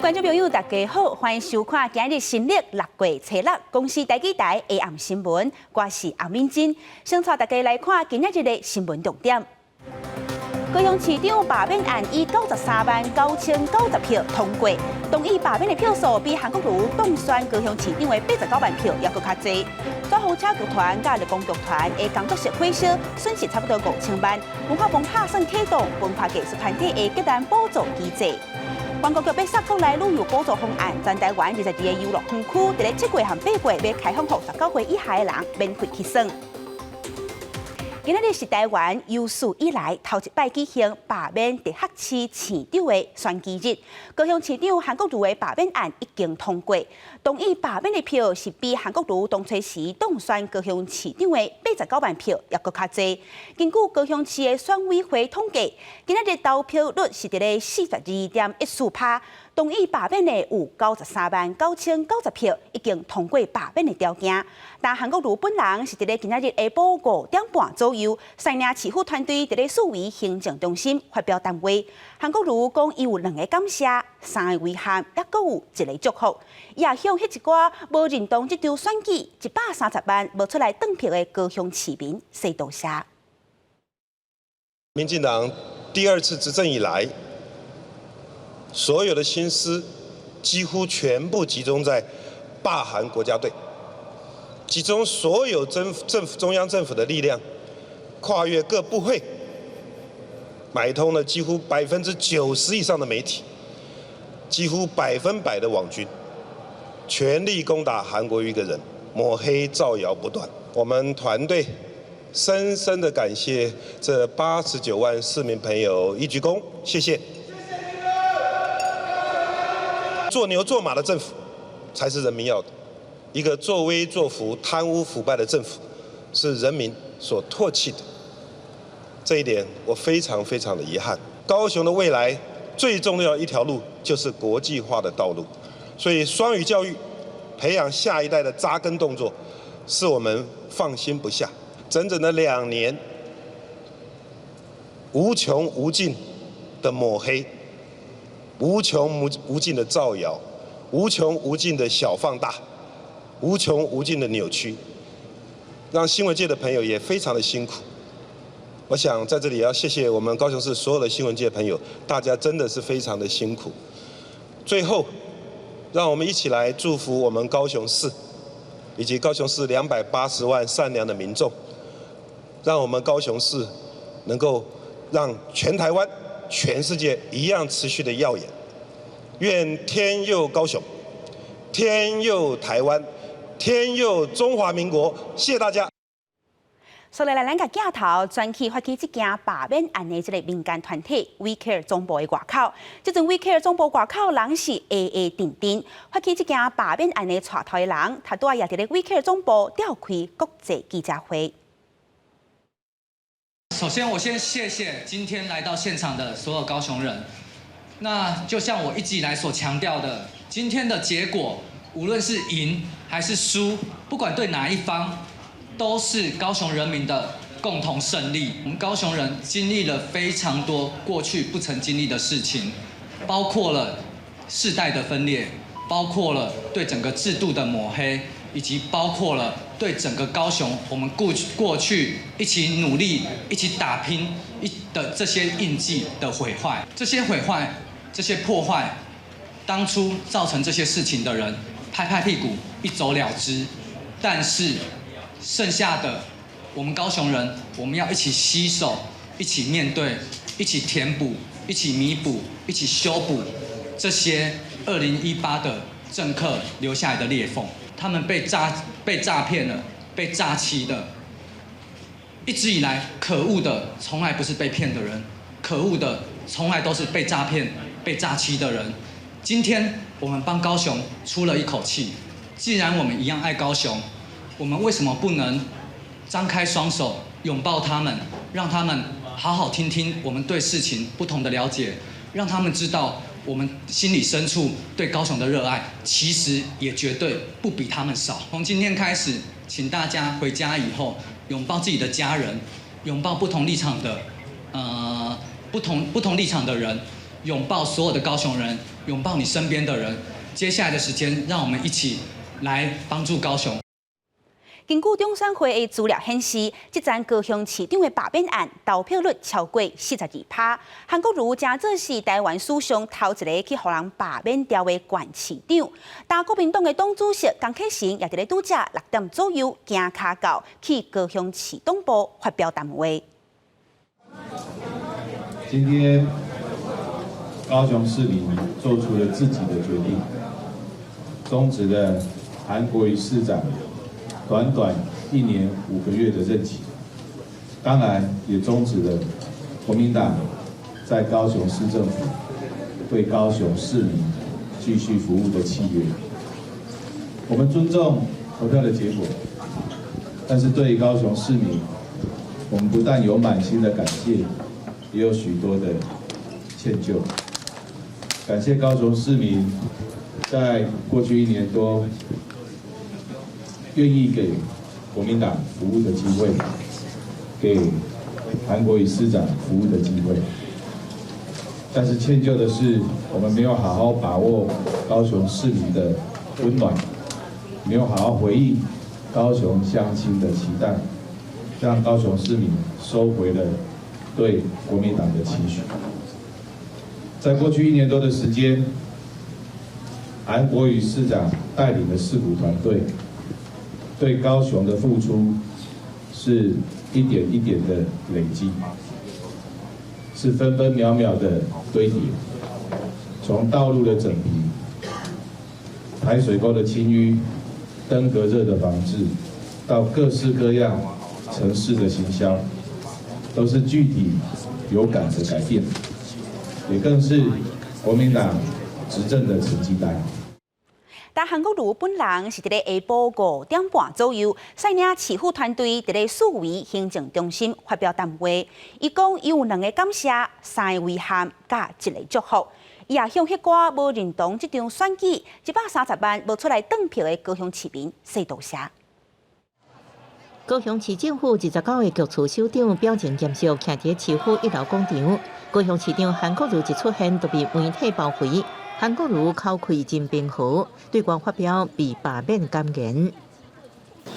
观众朋友，大家好，欢迎收看今日新历6月初6公司台记台下暗新闻，我是洪敏珍，先带大家来看今日的新闻重点。高雄市长罢免案以939090票通过，同意罢免的票数比韩国瑜当选高雄市长的89万票还佫较济。左航车剧团甲绿光剧团的工作室火烧，损失差不多5000万。文化部打算启动文化艺术团体的结案补助机制。关国局要杀国内旅游补助方案，全台湾22个游乐园区，伫咧7月和8月要开放予19岁以下的人免费去耍。今日是台湾有史以来头一摆举行罢免直辖市市长的选举日。高雄市长韩国瑜的罢免案已经通过，同意罢免的票是比韩国瑜当初时当选高雄市长的89万票还佫较济。根据高雄市的选委会统计，今日的投票率是伫咧42.14%。同意罢免的有939090票，已经通过罢免的条件。但韩国瑜本人是伫咧今仔日下晡5点半左右，率领市府团队伫咧数位行政中心发表谈话。韩国瑜讲，伊有2个感谢、3个遗憾，也佫有1个祝福。伊也向迄一寡无认同这场选举130万无出来登票的高雄市民说道谢。民进党第2次执政以来，所有的心思几乎全部集中在罢韩国家队，集中所有中央政府的力量，跨越各部会，买通了几乎90%以上的媒体，几乎100%的网军，全力攻打韩国瑜一个人，抹黑造谣不断。我们团队深深的感谢这89万市民朋友一鞠躬，谢谢。做牛做马的政府才是人民要的，一个作威作福、贪污腐败的政府是人民所唾弃的。这一点我非常的遗憾。高雄的未来最重要的一条路就是国际化的道路，所以双语教育、培养下一代的扎根动作，是我们放心不下。整整的2年，无穷无尽的抹黑。无穷无尽的造谣，无穷无尽的小放大，无穷无尽的扭曲，让新闻界的朋友也非常的辛苦。我想在这里也要谢谢我们高雄市所有的新闻界朋友，大家真的是非常的辛苦。最后，让我们一起来祝福我们高雄市以及高雄市280万善良的民众，让我们高雄市能够让全台湾、全世界一样持续的耀眼。愿天佑高雄，天佑台湾，天佑中华民国。谢谢大家。所以来咱个镜头转去发起这件罢免案的这个民间团体 WeCare 总部的外口，这阵 WeCare 总部外口人是定定。发起这件罢免案的带头的人，他拄也伫咧 WeCare 总部召开国际记者会。首先，我先谢谢今天来到现场的所有高雄人。那就像我一直以来所强调的，今天的结果，无论是赢还是输，不管对哪一方，都是高雄人民的共同胜利。我们高雄人经历了非常多过去不曾经历的事情，包括了世代的分裂，包括了对整个制度的抹黑，以及包括了对整个高雄我们过去一起努力、一起打拼的这些印记的毁坏，这些毁坏、这些破坏，当初造成这些事情的人拍拍屁股一走了之，但是剩下的我们高雄人，我们要一起携手、一起面对、一起填补、一起弥补、一起修补这些2018的政客留下来的裂缝。他们被诈骗了，被诈欺的，一直以来可恶的从来不是被骗的人，可恶的从来都是被诈骗、被诈欺的人。今天我们帮高雄出了一口气，既然我们一样爱高雄，我们为什么不能张开双手拥抱他们，让他们好好听听我们对事情不同的了解，让他们知道我们心里深处对高雄的热爱，其实也绝对不比他们少。从今天开始，请大家回家以后，拥抱自己的家人，拥抱不同立场的不同立场的人，拥抱所有的高雄人，拥抱你身边的人。接下来的时间，让我们一起来帮助高雄。根据中选会的资料显示，这站高雄市长的罢免案投票率超过42%。韩国瑜正做是台湾史上头一个去互人罢免掉的县市长。但国民党的党主席江启臣也伫咧拄则6点左右行卡到去高雄市党部发表谈话。今天高雄市民做出了自己的决定，终止了韩国瑜市长短短1年5个月的任期，当然也终止了国民党在高雄市政府对高雄市民继续服务的契约。我们尊重投票的结果，但是对于高雄市民，我们不但有满心的感谢，也有许多的歉疚。感谢高雄市民在过去1年多愿意给国民党服务的机会，给韩国瑜市长服务的机会。但是歉疚的是，我们没有好好把握高雄市民的温暖，没有好好回应高雄乡亲的期待，让高雄市民收回了对国民党的期许。在过去1年多的时间，韩国瑜市长带领的市府团队对高雄的付出是一点一点的累积，是分分秒秒的堆叠。从道路的整皮、排水沟的清淤、登革热的防治，到各式各样城市的行销，都是具体有感的改变，也更是国民党执政的成绩单。但韩国瑜本人是伫咧下晡5点半左右，率领市府团队伫咧数位行政中心发表谈话。伊讲，伊有2个感谢、3个遗憾，甲1个祝福。伊也向迄寡无认同这场选举130万无出来登票的高雄市民说道谢。高雄市政府29个局处首长表情严肃，徛伫市府1楼广场。高雄市长韩国瑜一出现，就被媒体包围。韩国瑜口气真平和，对外发表被罢免感言。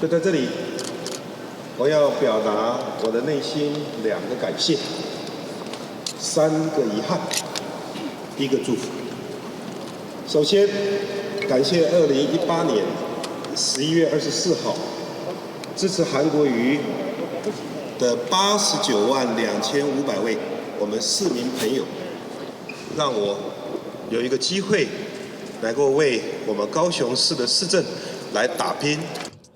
就在这里，我要表达我的内心2个感谢，3个遗憾，1个祝福。首先，感谢2018年11月24号支持韩国瑜的89万2500位我们市民朋友，让我有一个机会能够为我们高雄市的市政来打拼。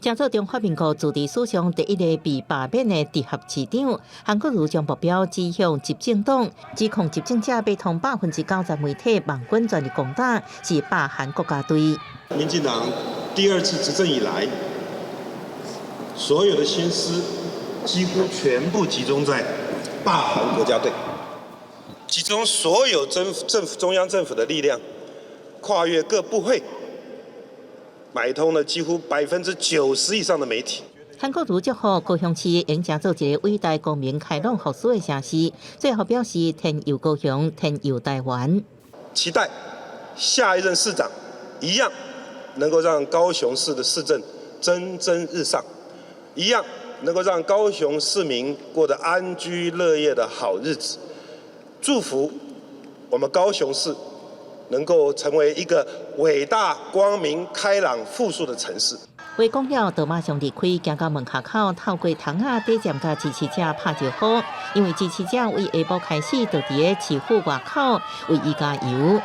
正做中华民国自治史上第1个被罢免的直辖市长，韩国瑜将目标指向执政党，指控执政者被同90%媒体网军全力攻打，是罢韩国家队。民进党第2次执政以来，所有的心思几乎全部集中在罢韩国家队。集中所有中央政府的力量，跨越各部会，买通了几乎90%以上的媒体。韩国瑜祝福高雄市应成做一个伟大公民开朗复苏的城市，最后表示天佑高雄，天佑台湾。期待下一任市长一样能够让高雄市的市政蒸蒸日上，一样能够让高雄市民过得安居乐业的好日子。祝福我们高雄市能够成为一个伟大、光明、开朗、富庶的城市。话讲了，就马上离开，行到门口口，透过窗仔底站甲支持者拍招呼，因为支持者为下晡开始就伫咧市府外口为伊加油。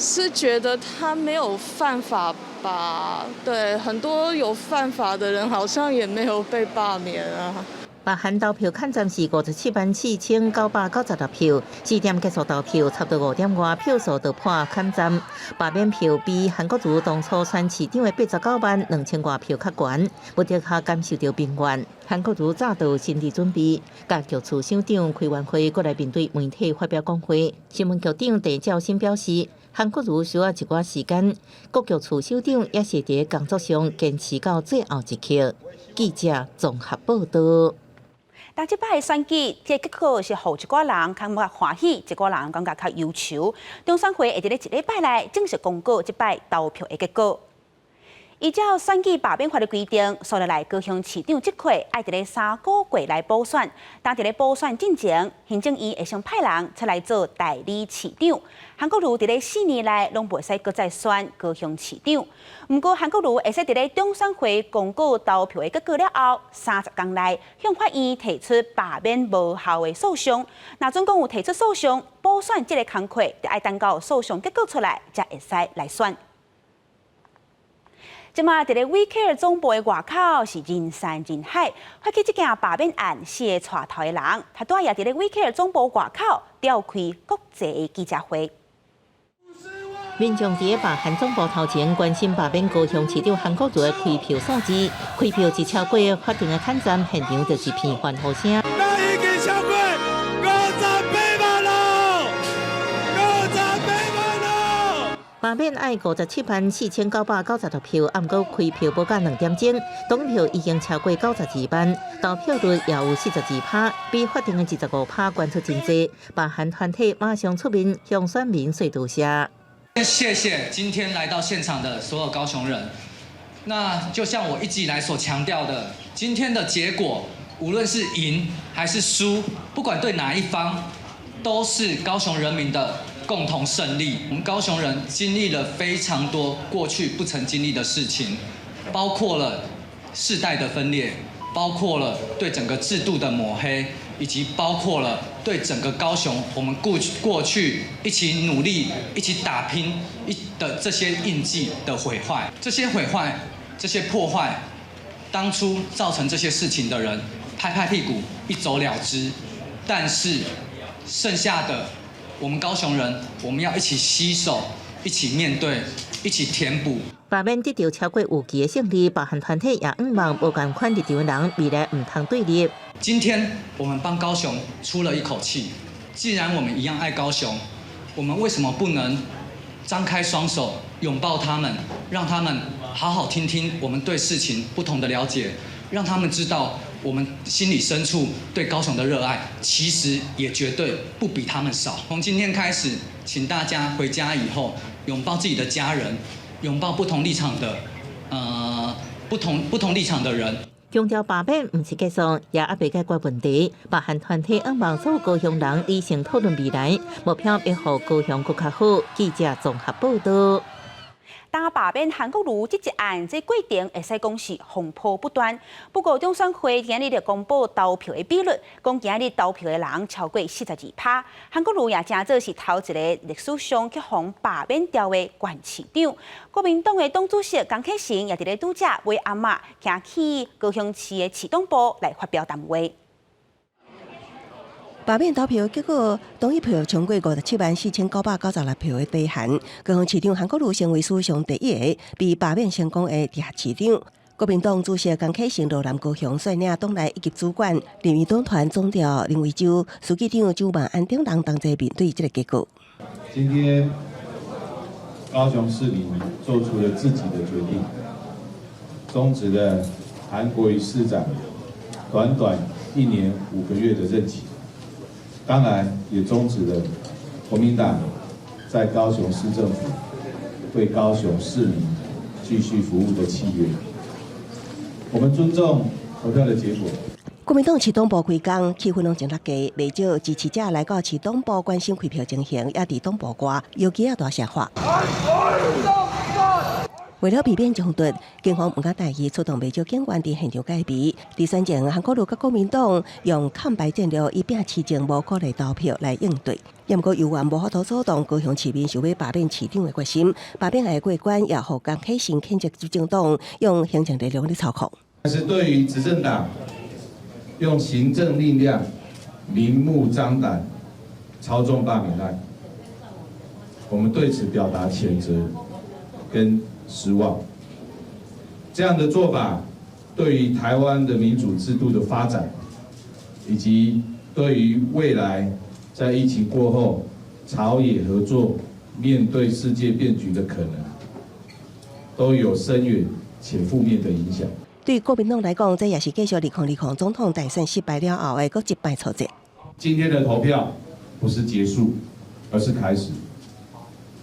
是觉得他没有犯法吧？对，很多有犯法的人好像也没有被罢免啊。罢韩投票看站是574996票，4点结束投票，差不多5点外，票数就破看站。罢免票比韩国瑜当初选市长的89万2000多票较悬，不得较感受到民怨。韩国瑜早就心理准备，甲局处首长开完会，过来面对媒体发表讲话。新闻局长陈兆新表示，韩国瑜需要一寡时间，各局处首长也是伫工作上坚持到最后一刻。记者综合报道。但即摆选举，这结果是互一寡人感觉欢喜，一寡人感觉较忧愁。中选会会伫咧一礼拜内正式公告即摆投票的结果。依照选举罢免法的规定，所落来高雄市长职缺爱伫咧3个月内补选。但伫咧补选进前，行政院会先派人出来做代理市长。韩国瑜伫咧4年内拢袂使搁再选高雄市长。不过韩国瑜会使伫咧中选会公告投票的结果了后，30天内向法院提出罢免无效的诉讼。若总共有提出诉讼，补选这个工作就爱等到诉讼结果出来，才会使来选。即马伫咧WeCare总部的外口是人山人海，发起这件罢免案4个带头的人，他拄也伫咧WeCare总部外口召开国际的记者会。民众伫罢韩总部头前关心罢免高雄市长韩国瑜的开票数字，开票一超过法定的坎站，现场就是片欢呼声。罢免爱57,490票，暗过开票不到2点钟，总票已经超过92万，投票率也有42%，比法定的25%悬出真济。罢韩团体马上出面向选民说道谢。谢谢今天来到现场的所有高雄人。那就像我一直以来所强调的，今天的结果，无论是赢还是输，不管对哪一方，都是高雄人民的共同胜利。我们高雄人经历了非常多过去不曾经历的事情，包括了世代的分裂，包括了对整个制度的抹黑，以及包括了对整个高雄我们过去一起努力、一起打拼的这些印记的毁坏。这些毁坏、这些破坏，当初造成这些事情的人拍拍屁股一走了之，但是剩下的我们高雄人，我们要一起携手，一起面对，一起填补。罢免得到超过5期的胜利，罢韩团体也希望无共款立场的人未来唔通对立。今天我们帮高雄出了一口气，既然我们一样爱高雄，我们为什么不能张开双手拥抱他们，让他们好好听听我们对事情不同的了解，让他们知道我们心里深处对高雄的热爱，其实也绝对不比他们少。从今天开始，请大家回家以后拥抱自己的家人，拥抱不同立场的不同立场的人。强调罢免唔是结束，也还未解决问题。罢韩团体希望所有高雄人理性讨论未来，目标要让高雄更加好。记者综合报道。当罢免韩国瑜这一案，这过程会使讲是风波不断。不过中选会今日就公布投票的比率，讲今日投票的人超过42%。韩国瑜也正做是头一个历史上去互罢免掉的县市长。国民党的党主席江启臣也伫咧拄则为阿嬷行去高雄市的市党部来发表谈话。罢免投票结果，同意票超过57,490票的大韩，高雄市长韩国瑜成为史上第一个被罢免成功的地下市长。国民党主席江启臣落南高雄率领党内一级主管、立院党团总调林维洲、书记长周万安等人同齐面对这个结果。今天高雄市民做出了自己的决定，终止了韩国瑜市长短1年5个月的任期。当然，也终止了国民党在高雄市政府为高雄市民继续服务的契约。我们尊重投票的结果。国民党市党部开工，气氛拢真热烈，不少支持者来到市党部关心开票情形，也伫党部外尤其大声喊。为了避免冲突，警方唔敢大意出动不少警员伫现场戒备。伫选前，韩国瑜甲国民党用抗白战略，以摒市政无鼓励投票来应对。也毋过，由于无法度阻挡高雄市民想要罢免市长的决心，罢免案过关也互江启臣谴责执政党用行政力量来操控。但是对于执政党用行政力量明目张胆操纵罢免案，我们对此表达谴责跟失望。这样的做法对于台湾的民主制度的发展，以及对于未来在疫情过后朝野合作、面对世界变局的可能，都有深远且负面的影响。对国民党来讲，这也是继续2020总统大选失败了后的佫一摆挫折。今天的投票不是结束，而是开始，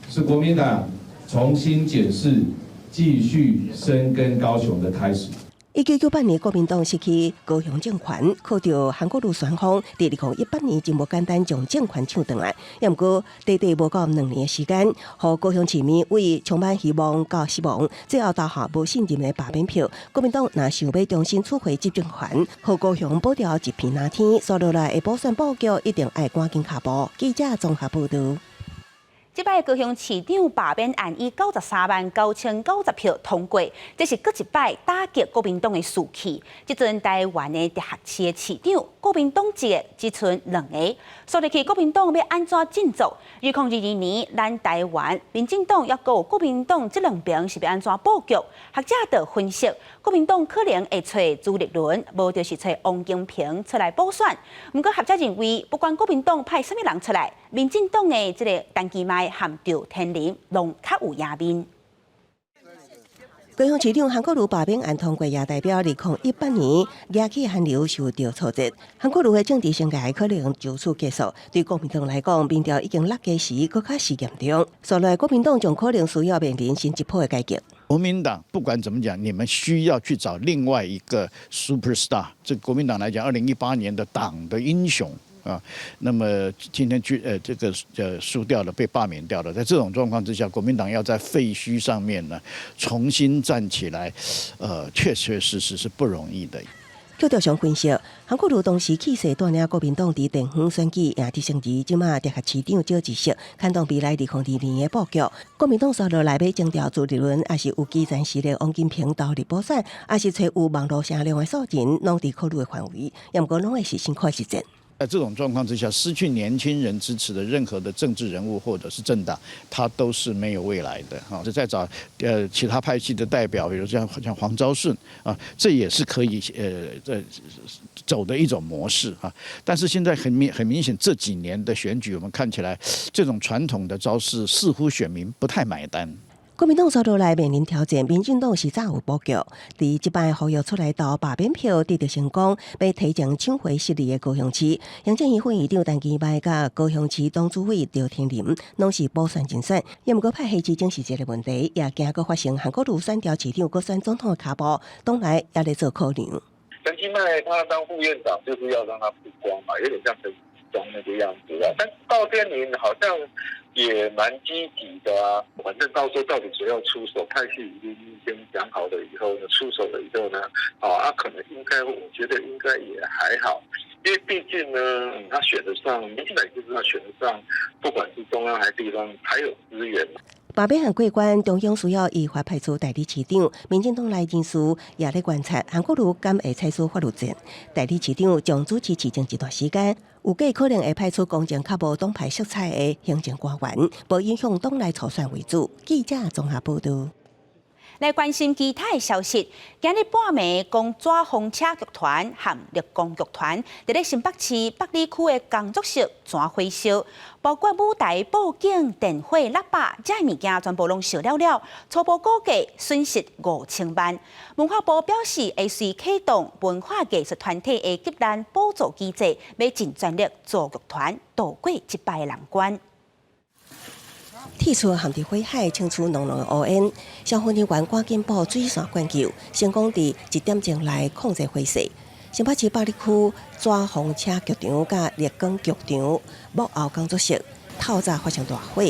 是国民党重新检视、继续深耕高雄的开始。1998年，国民党失去高雄政权，靠着韩国瑜旋风，在2018年真无简单将政权抢回来。也毋过，短短无到2年的时间，互高雄市民为充满希望到失望，最后投下无信任的罢免票。国民党若想要重新取回执政权，互高雄保掉一片蓝天，所落来的补选布局一定要赶紧下步。记者综合报道。这摆高雄市长罢免案以939090票通过，这是搁一摆打击国民党的士气。即阵台湾的直辖市的市长，国民党籍的只剩2个，所以去国民党要安怎振作？2022年，咱台湾民进党也有国民党这两边是要安怎布局？学者就分析，国民党可能会找朱立伦，无就是找王金平出来补选。不过学者认为，不管国民党派什么人出来，民进党的这个陈其迈和赵天麟拢较有赢面。高雄市长韩国瑜罢免案通过，也代表2018年野气寒流受到挫折。韩国瑜的政治生涯可能就此结束。对国民党来讲，民调已经落价时，更加是严重。所以国民党将可能需要面临新一波的改革。国民党不管怎么讲，你们需要去找另外一个 superstar。这国民党来讲，2018年的党的英雄。那么今天这个输掉了，被罢免掉了。在这种状况之下，国民党要在废墟上面呢重新站起来，确确实实是不容易的。邱德祥分析，韩国瑜当时气势带领国民党伫地方选举赢得胜利，即马直辖市长少一席，看到未来2022年的布局。国民党所落来要征调朱立伦，也是有基层时的王金平投入补选，也是找有网络声量的素人，拢伫考虑的范围。也毋过拢会是新开始战。在这种状况之下，失去年轻人支持的任何的政治人物或者是政党，他都是没有未来的啊！就再找其他派系的代表，比如像黄昭顺啊，这也是可以走的一种模式啊。但是现在很明显，这几年的选举，我们看起来这种传统的招式似乎选民不太买单。国民党所落来面临挑战，民进党是早有布局。伫即摆呼吁出来投罢免票得到成功，要提前抢回失利的高雄市。行政院副院长陈其迈甲高雄市党主委赵天麟拢是补选竞选，也毋过派系之争是一个问题，也惊佫发生韩国瑜选调市长佫选总统的卡步，党内也在做考量。陈其迈他当副院长就是要让他曝光嘛，有点像陈时中那个样子啊。但赵天麟好像也蛮积极的啊，反正到时候到底谁要出手，派系已经先讲好了以后呢，出手了以后呢，可能应该，我觉得应该也还好，因为毕竟呢，他选得上，民进党就是他选得上，不管是中央还是地方，还有资源。罢免案过关，中央需要依法派出代理市长。民进党内人士也在观察韩国瑜敢会采取法律战。代理市长将主持市政一段时间，有计可能会派出公正较无党派色彩的行政官员，无影响党内初选为主。记者综合报道。来关心其他的消息，今日半暝，公抓风车剧团和立功剧团伫咧新北市北里区的工作室抓火烧，包括舞台、布景、电火、喇叭，这些物件全部拢烧了，初步估计损失5000万。文化部表示，会随启动文化艺术团体的急难补助机制，要尽全力助剧团渡过这摆的难关。铁厝陷伫火海，清除浓浓的乌烟。消防人员赶紧布水线灌救，成功伫1点钟内控制火势。新北市北里区抓风车剧场甲立功剧场幕后工作室透早发生大火，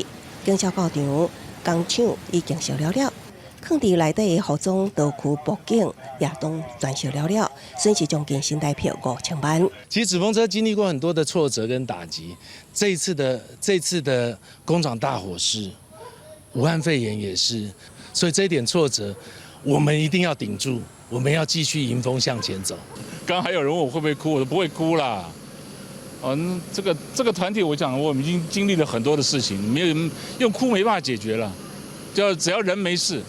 警消告场工厂已经烧了，放伫内底的服装、道具、布景也都全烧了，损失将近新台币5000万。其实纸风车经历过很多的挫折跟打击，这一次的工厂大火是，武汉肺炎也是，所以这一点挫折，我们一定要顶住，我们要继续迎风向前走。刚刚还有人问我会不会哭，我说不会哭啦。这个团体，我讲我们已经经历了很多的事情，没有用哭没办法解决了，只要人没事。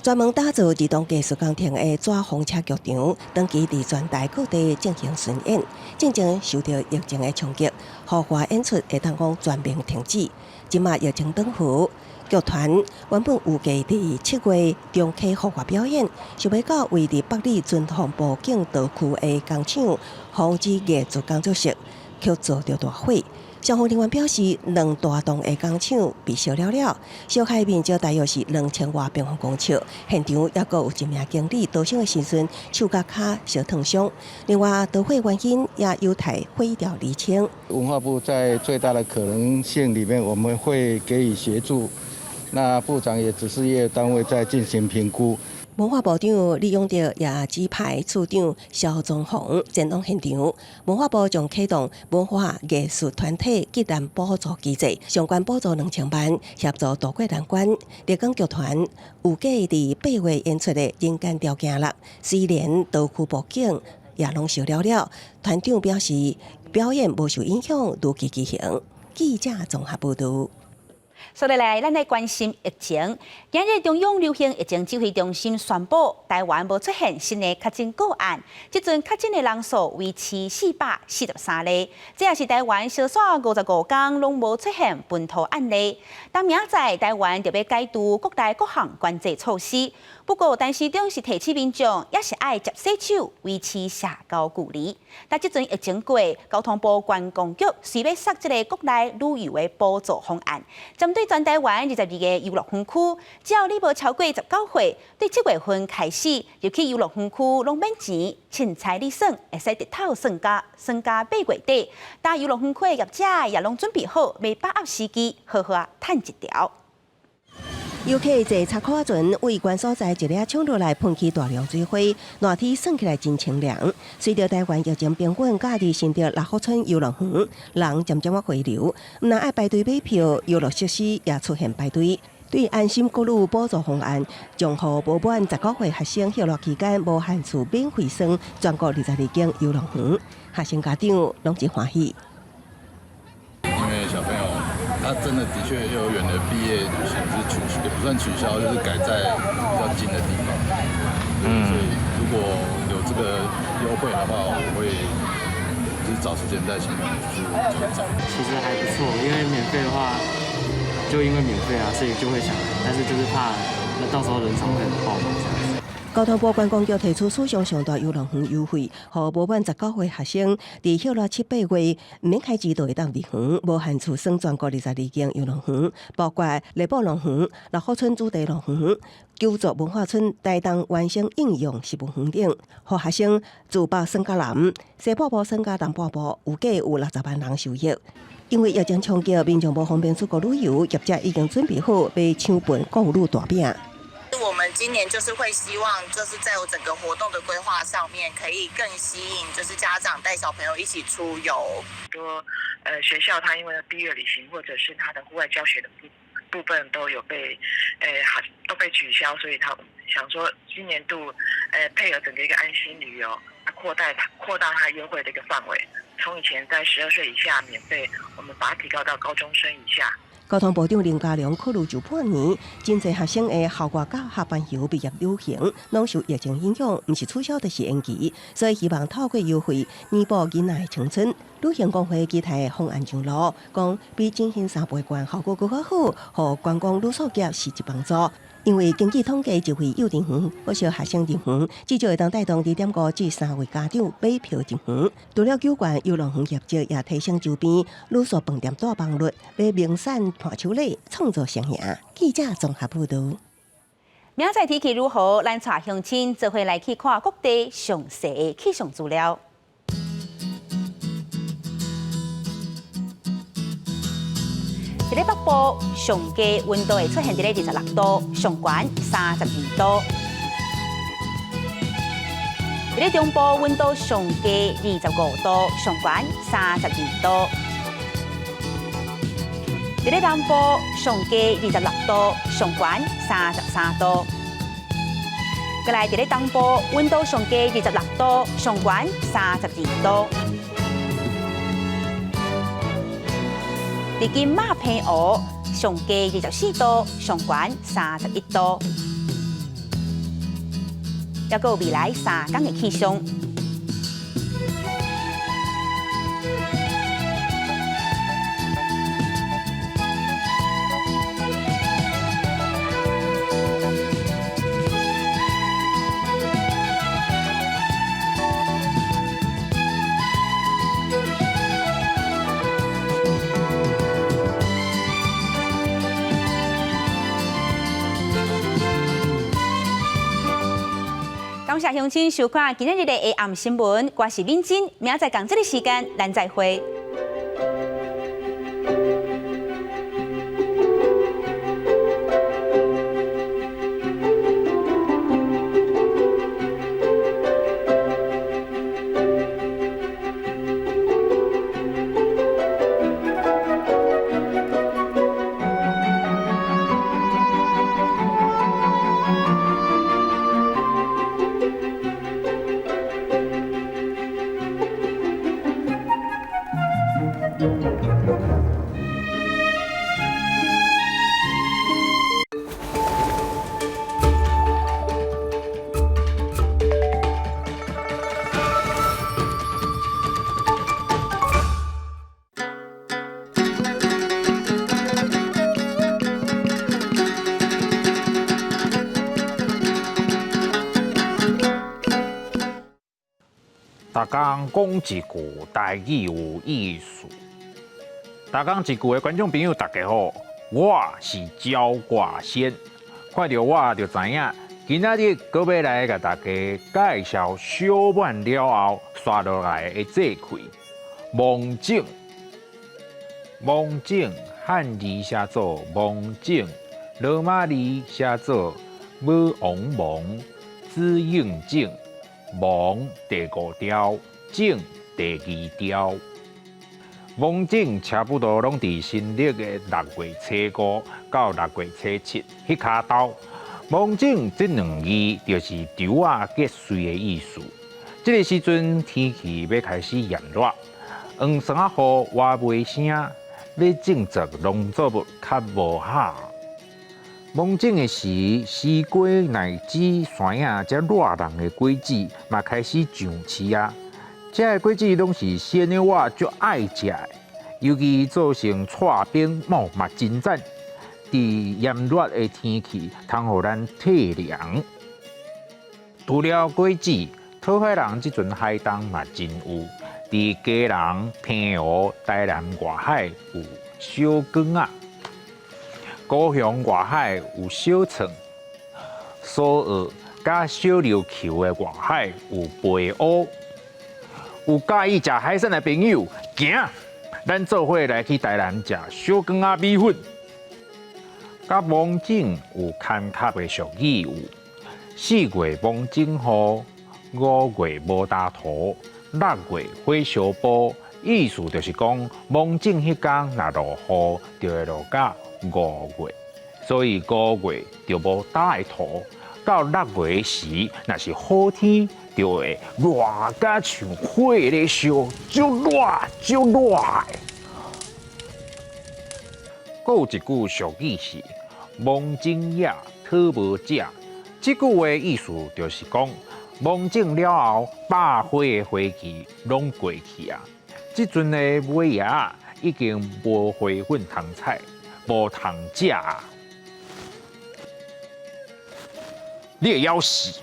专门打造儿童艺术工程的抓风车剧场，长期伫全台各地进行巡演，正正受到疫情的冲击，豪华演出会当讲全面停止。即马疫情转好，剧团原本预计伫7月中开户外表演，想要到位伫北里军防部境道区的工厂防止艺术工作室，却遭到大火。消防人员表示，2大栋的工厂被烧了，烧害面积大约是2000多平方公尺，现场也阁有1名经理逃生的时阵手甲脚烧烫伤。另外，导火原因也有待火调厘清。文化部在最大的可能性里面，我们会给予协助。那部长也指示业单位在进行评估。文化部长利用到也指派处长肖宗宏前往现场。文化部将启动文化艺术团体技能补助机制，相关补助2000万，协助渡过难关。立港剧团预计伫8月演出的《人间条件6》，虽然道区布景也拢烧了，团长表示表演无受影响，如期举行。记者综合报道。所以来，咱来关心疫情。今日中央流行疫情指挥中心宣布，台湾无出现新的确诊个案，即阵确诊的人数维持443例，这也是台湾小煞55天拢无出现本土案例。当明仔台湾就要解除各大各项管制措施，不过陈时中是提醒民众，也是爱接洗手，维持社交距离。但即阵疫情过，交通部观光局随要设这个国内旅游的补助方案，针对全台湾22个游乐园区，只要你无超过19岁，对7月份开始入去游乐园区拢免钱，凊彩你算，会使日头算价8月底。但游乐园区的业者也拢准备好，要把握时机，好好趁一条。游客坐插卡船，围观所在一粒冲落来喷起大量水花，热天算起来真清凉。随着台湾疫情平稳，假日新的6福村游乐园人渐渐回流，唔但爱排队买票，游乐设施也出现排队。对安心国旅补助方案，将予无满19岁学生休乐期间无限次免费送全国22间游乐园，学生家长拢真欢喜。因为小朋友他真的确幼儿园的毕业旅行是也不算取消，就是改在比较近的地方。所以如果有这个优惠的话，我会就是找时间带小朋友去走。其实还不错，因为免费的话，就因为免费啊，所以就会想来，但是就是怕到时候人潮会很爆满这样子。交通部观光局提出史上上大游乐园优惠，予无满19岁学生伫休乐7、8月唔免开支就会当入园，无限次算全国22间游乐园，包括内部乐园、6福村主题乐园、九族文化村台东完成应用实务园等，予学生自北算甲南、西半部算甲东半部，有计有60万人受益。因为疫情冲击，民众无方便出国旅游，业者已经准备好要抢本购入大饼。我们今年就是会希望，就是在我整个活动的规划上面，可以更吸引，就是家长带小朋友一起出游。多学校它因为毕业旅行或者是它的户外教学的部分都有被取消，所以他想说今年度配合整个一个安心旅游，扩大它优惠的一个范围，从以前在12岁以下免费，我们把它提高到高中生以下。交通部长林佳龙考虑就半年，真侪学生的校外教学班游毕业旅行，拢受疫情影响，唔是取消就是延期，所以希望透过优惠弥补囡仔的青春。旅行工会期待方案上路，讲比进行3倍券效果更较好，互观光旅宿业实质帮助。因为经济统计一回幼稚园或是学生入园，至少会当带动2.5至3位家长买票入园。除了有关游乐园业者也提升周边旅宿饭店大房率，要明散盘手礼，创造双赢。记者综合报道。明仔天气如何？咱带乡亲做伙来去看各地详细的气象资料。伫咧北部，上低温度会出现伫咧26度，上悬32度；伫咧中部，温度上低25度，上悬32度；伫咧南部，上低26度，上悬33度；再来伫咧东部，温度上低26度，上悬32度。伫金马平湖，上低24度，上悬31度。还有未来3天的气象。感谢乡亲收看今日的下暗新闻，我是敏珍，明仔载同这个时间咱再会。大家讲一句台语有意思。大家一句的观众朋友，大家好，我是焦挂先。看到我就知影，今仔日搁要来甲大家介绍小满了后刷落来的这块蒙井。蒙井汉字写作蒙井，罗马字写作母王蒙，子应井。蒙第5条，井第2条。蒙井差不多拢伫新历的6月初5到6月初7迄卡斗。蒙井这2字就是稻啊结穗的意思。这个时阵天气要开始炎热，黄山雨话袂声，要种植农作物较无效。蒙井的时，西瓜乃至山影这热人的果子嘛开始上市啊。这个果子拢是鲜的，我最爱食的，尤其做成串冰嘛真赞。伫炎热的天气，通互咱体凉。除了果子，讨海人这阵海东嘛真有。伫基隆、平湖、台南外海有小港啊。高雄外海有小床，苏澳甲小琉球的外海有北欧。有介意食海鲜的朋友，行，咱做伙来去台南食小港仔米粉。甲蒙井有牵卡的俗语有：4月蒙井雨，5月无大土，6月火烧煲。意思就是讲，蒙井迄天若落雨，就会落到5月，所以5月就无大的土。到6月时，若是好天，就会热甲像火咧烧，足热足热的。还有一句俗语是“蒙井野，讨无食”，这句话意思就是讲，蒙井了后，百花的花期拢过去啊。即阵的尾牙已经无花粉通采，无通食啊！你会枵死！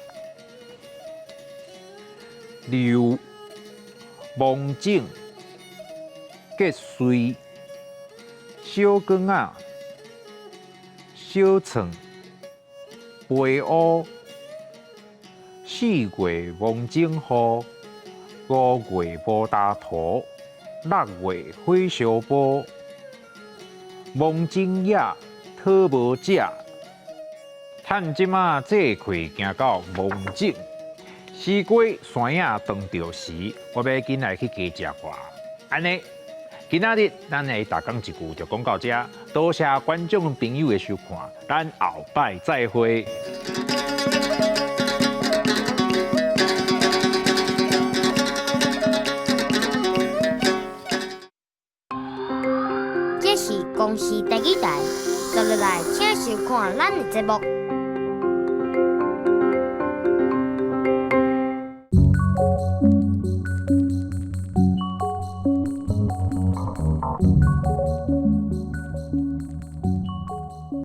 柳、蒙井、结穗、小港仔、小床、北乌、4月蒙井雨，5月无大土。6月火烧煲，蒙井野讨无食。趁即马这块行到蒙井，西瓜山影当着时，我要紧来去加食看。安尼，今仔日咱的大讲一句就讲到这，多谢观众朋友的收看，咱后摆再会。这是公视第几台，接落来请收看咱的节目。